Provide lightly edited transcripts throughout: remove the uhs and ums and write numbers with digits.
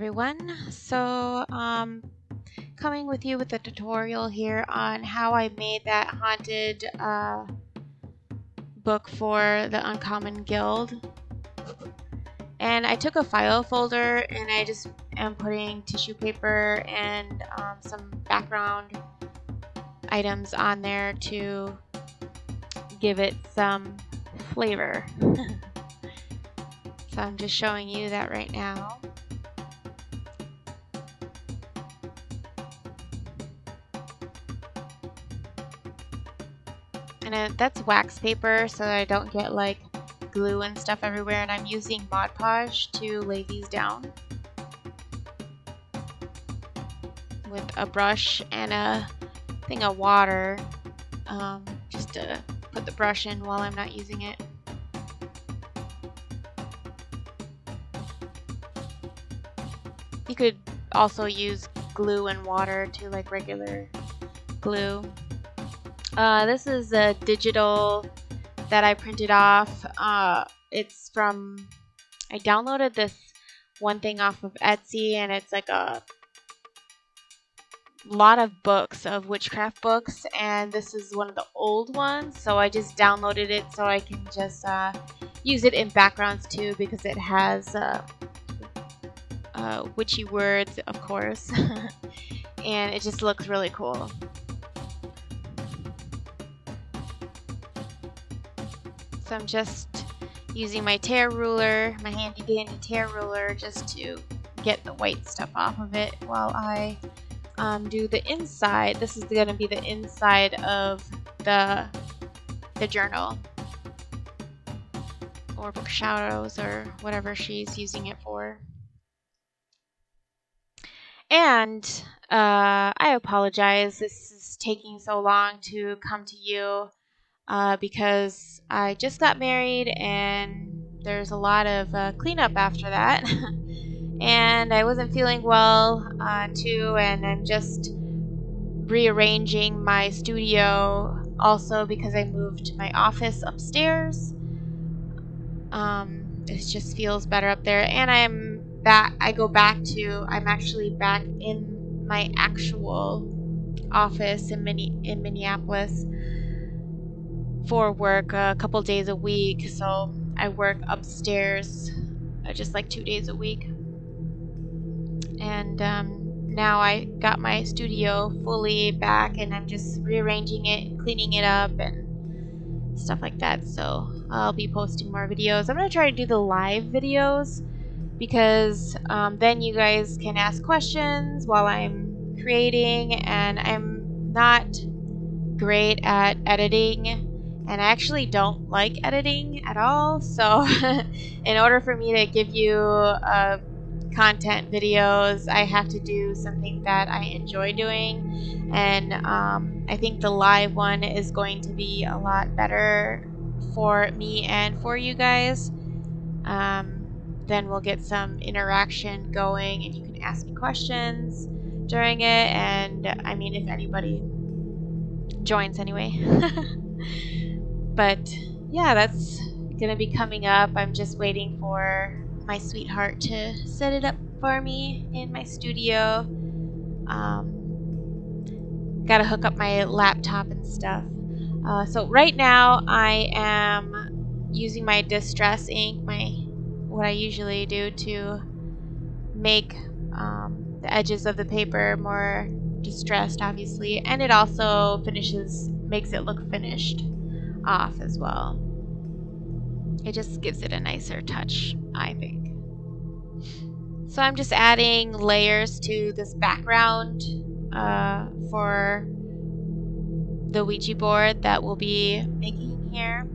everyone. So, coming with you with a tutorial here on how I made that haunted book for the Uncommon Guild. And I took a file folder and I just am putting tissue paper and some background items on there to give it some flavor. So I'm just showing you that right now. And that's wax paper so that I don't get like glue and stuff everywhere, and I'm using Mod Podge to lay these down with a brush and a thing of water, just to put the brush in while I'm not using it. You could also use glue and water to like regular glue. This is a digital that I printed off. It's from, I downloaded this one thing off of Etsy, and it's like a lot of books, of witchcraft books, and this is one of the old ones, so I just downloaded it so I can just use it in backgrounds too, because it has witchy words, of course, and it just looks really cool. So I'm just using my tear ruler, my handy dandy tear ruler, just to get the white stuff off of it while I do the inside. This is going to be the inside of the journal, or book shadows, or whatever she's using it for. And I apologize, this is taking so long to come to you. Because I just got married and there's a lot of cleanup after that. And I wasn't feeling well too, and I'm just rearranging my studio also because I moved my office upstairs. It just feels better up there, and I'm actually back in my actual office in Minneapolis for work a couple days a week, so I work upstairs just like 2 days a week. And now I got my studio fully back, and I'm just rearranging it, cleaning it up, and stuff like that. So I'll be posting more videos. I'm going to try to do the live videos, because then you guys can ask questions while I'm creating, and I'm not great at editing. And I actually don't like editing at all, so in order for me to give you content videos, I have to do something that I enjoy doing, and I think the live one is going to be a lot better for me and for you guys. Then we'll get some interaction going, and you can ask me questions during it, and I mean, if anybody joins anyway. But yeah, that's gonna be coming up. I'm just waiting for my sweetheart to set it up for me in my studio. Gotta hook up my laptop and stuff. So right now I am using my distress ink, what I usually do to make the edges of the paper more distressed, obviously, and it also makes it look finished off as well. It just gives it a nicer touch, I think. So I'm just adding layers to this background for the Ouija board that we'll be making here.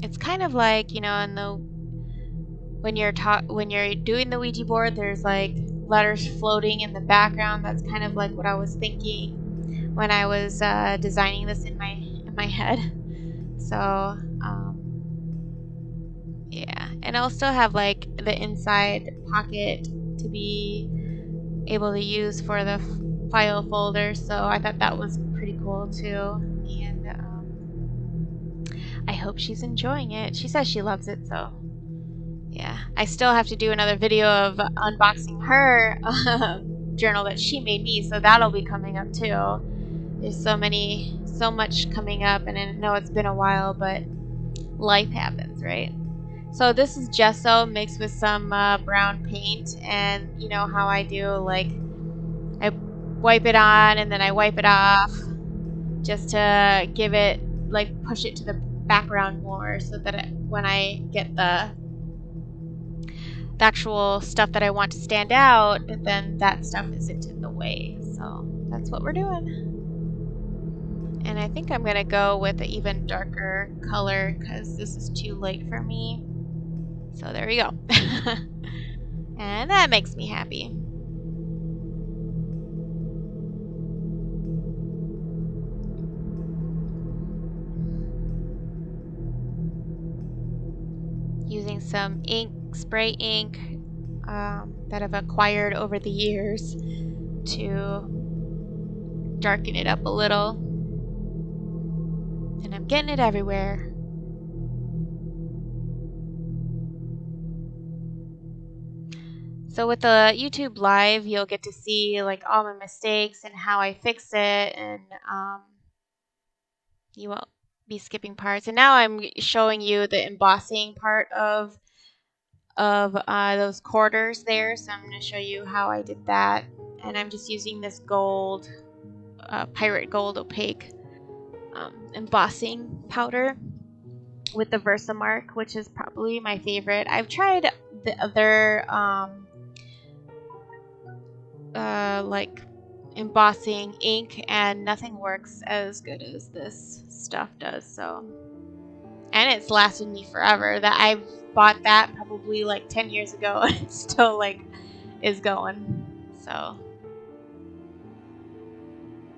It's kind of like, you know, when you're doing the Ouija board, there's like letters floating in the background. That's kind of like what I was thinking when I was designing this in my head. So yeah, and I'll still have like the inside pocket to be able to use for the file folder, so I thought that was pretty cool too, and I hope she's enjoying it. She says she loves it, so Yeah, I still have to do another video of unboxing her journal that she made me, so that'll be coming up too. There's so much coming up, and I know it's been a while, but life happens, right? So this is gesso mixed with some brown paint, and you know how I do, like I wipe it on and then I wipe it off just to give it, like, push it to the background more, so that when I get the actual stuff that I want to stand out, then that stuff isn't in the way. So that's what we're doing. And I think I'm gonna go with an even darker color because this is too light for me. So there we go. And that makes me happy. Using some ink, spray ink, that I've acquired over the years to darken it up a little. And I'm getting it everywhere. So with the YouTube live, you'll get to see like all my mistakes and how I fix it, and you won't be skipping parts. And now I'm showing you the embossing part of those quarters there. So I'm going to show you how I did that. And I'm just using this gold, pirate gold opaque embossing powder with the Versamark, which is probably my favorite. I've tried the other like embossing ink, and nothing works as good as this stuff does. So, and it's lasted me forever. That I've bought that probably like 10 years ago, and it still like is going. So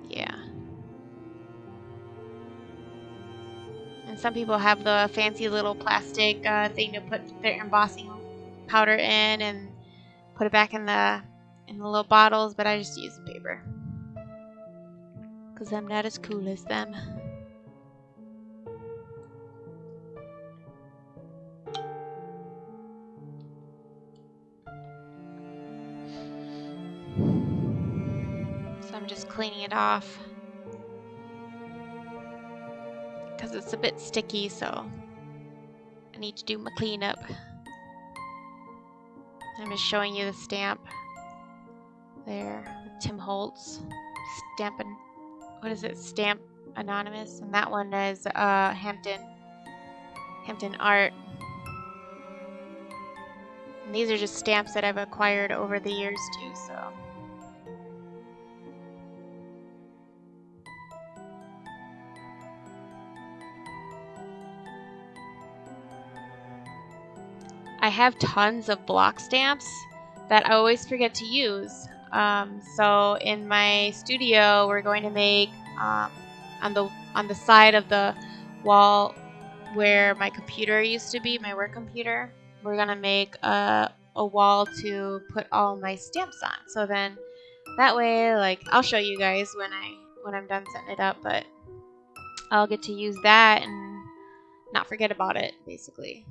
yeah. And some people have the fancy little plastic thing to put their embossing powder in and put it back in the little bottles, but I just use paper because I'm not as cool as them. So I'm just cleaning it off because it's a bit sticky, so I need to do my cleanup. I'm just showing you the stamp there, Tim Holtz stamping. What is it? Stamp Anonymous, and that one is Hampton Art. And these are just stamps that I've acquired over the years too. So. I have tons of block stamps that I always forget to use. So in my studio, we're going to make on the side of the wall where my computer used to be, my work computer, we're gonna make a wall to put all my stamps on. So then that way, like, I'll show you guys when I'm done setting it up, but I'll get to use that and not forget about it, basically.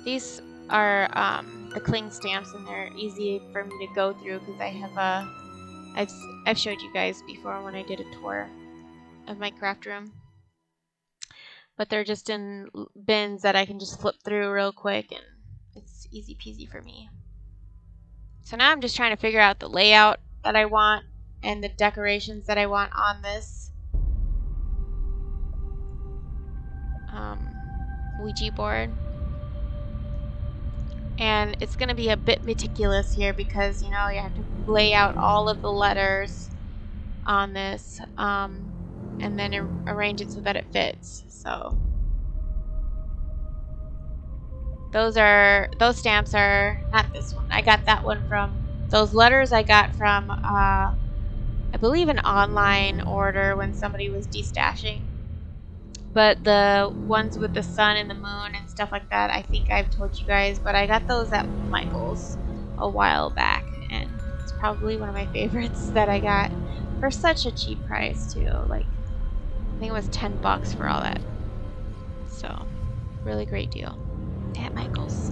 These are the cling stamps, and they're easy for me to go through because I have I've showed you guys before when I did a tour of my craft room. But they're just in bins that I can just flip through real quick, and it's easy peasy for me. So now I'm just trying to figure out the layout that I want and the decorations that I want on this Ouija board. And it's going to be a bit meticulous here because, you know, you have to lay out all of the letters on this and then arrange it so that it fits. So those stamps are not this one. I got that one from those letters I got from I believe an online order when somebody was destashing. But the ones with the sun and the moon and stuff like that, I think I've told you guys, but I got those at Michael's a while back, and it's probably one of my favorites that I got for such a cheap price too. Like, I think it was $10 for all that. So, really great deal. at Michael's.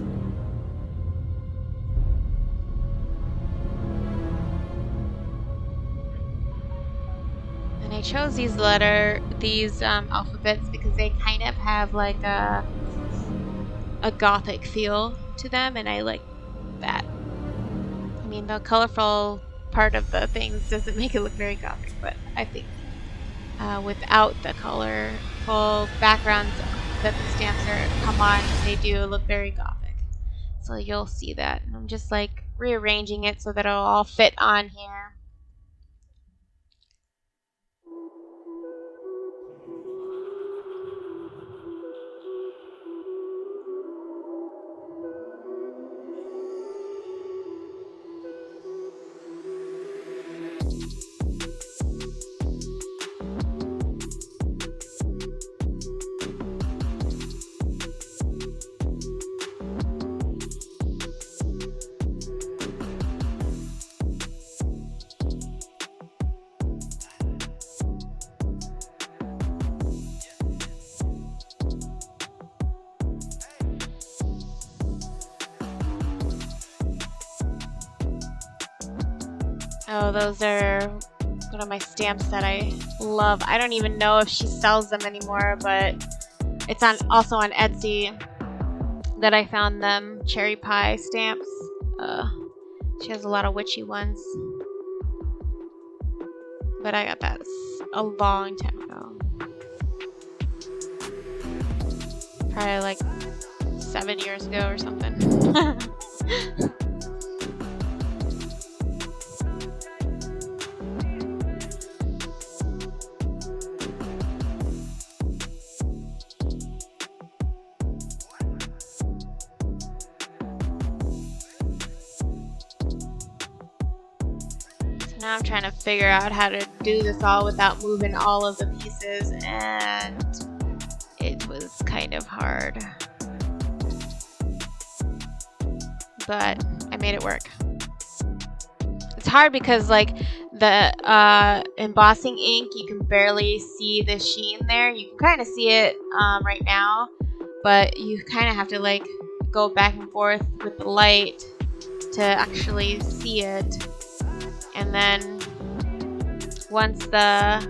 And I chose these alphabets because they kind of have like a gothic feel to them, and I like that. I mean, the colorful part of the things doesn't make it look very gothic, but I think without the colorful backgrounds that the stamps come on, they do look very gothic. So you'll see that. And I'm just like rearranging it so that it'll all fit on here. Oh, those are one of my stamps that I love. I don't even know if she sells them anymore, but it's also on Etsy that I found them. Cherry pie stamps. She has a lot of witchy ones. But I got that a long time ago. Probably like 7 years ago or something. Now I'm trying to figure out how to do this all without moving all of the pieces, and it was kind of hard. But I made it work. It's hard because like the embossing ink, you can barely see the sheen there. You can kind of see it right now, but you kind of have to like go back and forth with the light to actually see it. And then once the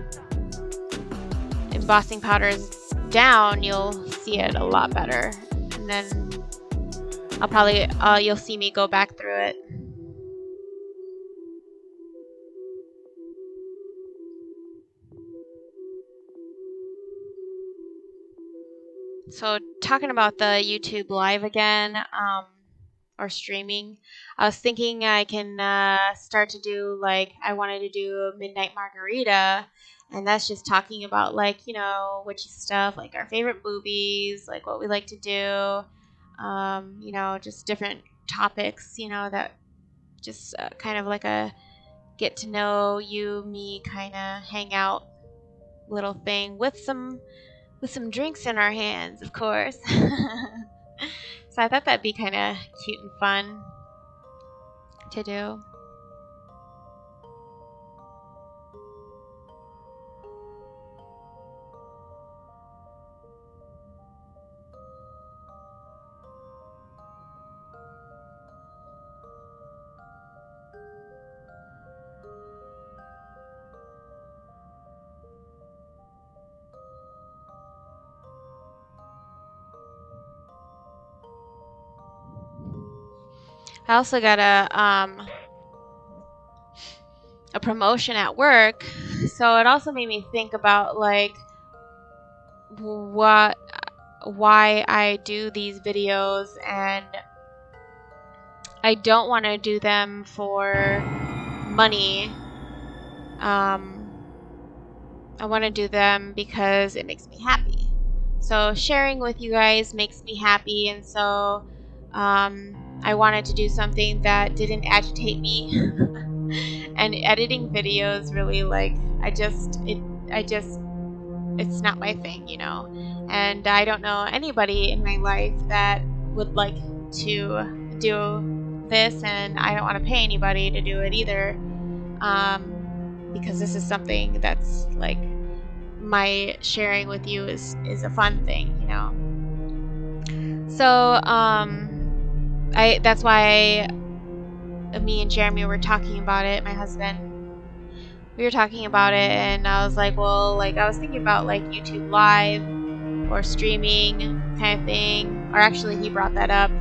embossing powder is down, you'll see it a lot better. And then you'll see me go back through it. So talking about the YouTube live again, or streaming, I was thinking I can start to do like, I wanted to do a midnight margarita, and that's just talking about like, you know, witchy stuff, like our favorite movies, like what we like to do, you know, just different topics, you know, that just kind of like a get to know you, me kind of hang out little thing with some drinks in our hands, of course. So I thought that'd be kind of cute and fun to do. I also got a promotion at work, so it also made me think about like why I do these videos, and I don't want to do them for money. I want to do them because it makes me happy. So sharing with you guys makes me happy, and so I wanted to do something that didn't agitate me. And editing videos really like it's not my thing, you know. And I don't know anybody in my life that would like to do this, and I don't want to pay anybody to do it either, because this is something that's like my sharing with you is a fun thing, you know. So that's why me and Jeremy were talking about it, my husband. We were talking about it, and I was like, well, like, I was thinking about like YouTube Live or streaming kind of thing. Or actually, he brought that up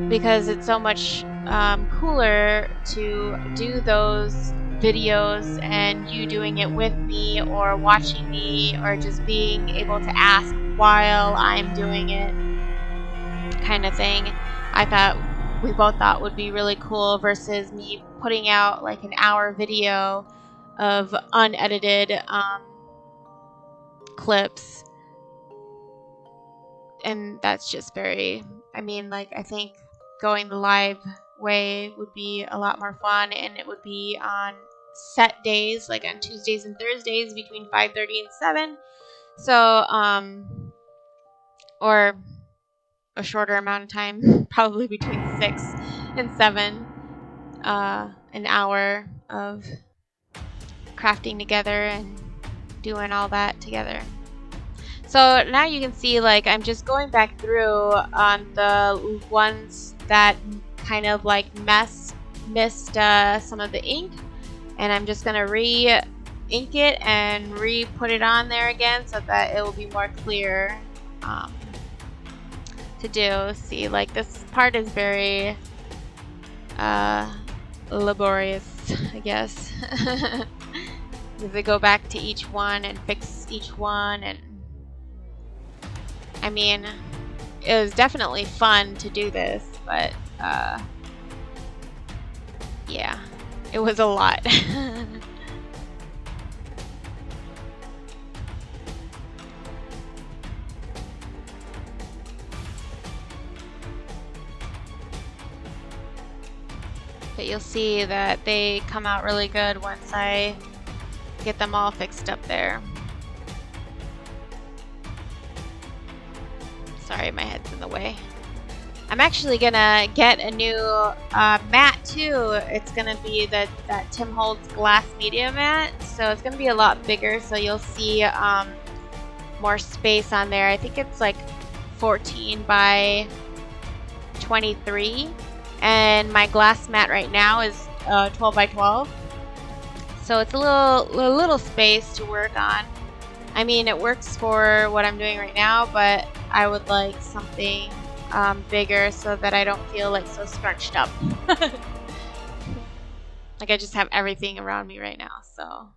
because it's so much cooler to do those videos and you doing it with me or watching me or just being able to ask while I'm doing it kind of thing. We both thought would be really cool versus me putting out like an hour video of unedited clips. And that's just very, I mean, like, I think going the live way would be a lot more fun, and it would be on set days, like on Tuesdays and Thursdays between 5:30 and 7. So, or a shorter amount of time, probably between 6 and 7, an hour of crafting together and doing all that together. So now you can see, like, I'm just going back through on the ones that kind of like missed some of the ink, and I'm just gonna re-ink it and re-put it on there again so that it will be more clear to do. See, like, this part is very laborious, I guess. If they go back to each one and fix each one, and I mean, it was definitely fun to do this, but yeah, it was a lot. But you'll see that they come out really good once I get them all fixed up there. Sorry, my head's in the way. I'm actually gonna get a new mat too. It's gonna be that Tim Holtz glass media mat, so it's gonna be a lot bigger. So you'll see more space on there. I think it's like 14 by 23, and my glass mat right now is 12 by 12. So it's a little space to work on. I mean, it works for what I'm doing right now, but I would like something bigger so that I don't feel like so scrunched up. Like, I just have everything around me right now, so.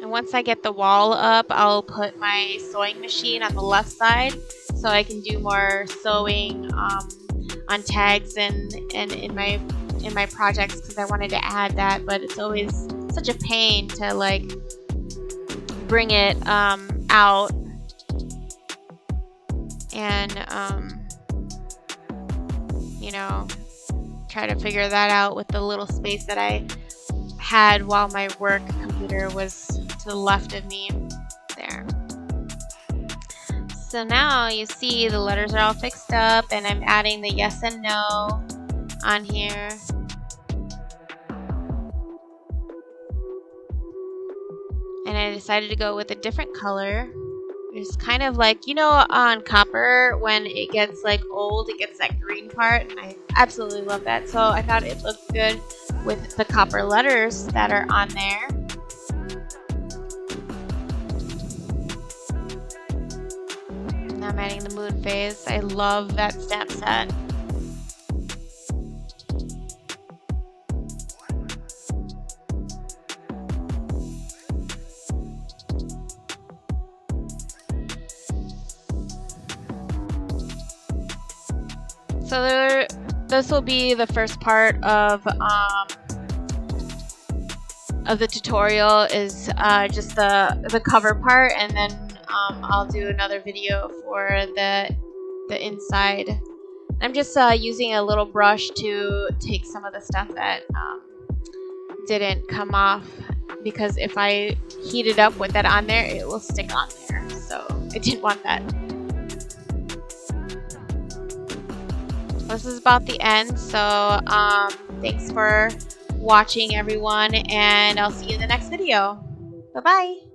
And once I get the wall up, I'll put my sewing machine on the left side so I can do more sewing on tags and in my projects, because I wanted to add that, but it's always such a pain to like bring it out and you know, try to figure that out with the little space that I had while my work computer was to the left of me there. So now you see the letters are all fixed up, and I'm adding the yes and no on here. And I decided to go with a different color. It's kind of like, you know, on copper, when it gets like old, it gets that green part, and I absolutely love that. So I thought it looked good with the copper letters that are on there. Now I'm adding the moon phase. I love that stamp set. So this will be the first part of the tutorial, is just the cover part, and then I'll do another video for the inside. I'm just using a little brush to take some of the stuff that didn't come off, because if I heat it up with that on there, it will stick on there, so I didn't want that. This is about the end, so thanks for watching, everyone, and I'll see you in the next video. Bye-bye.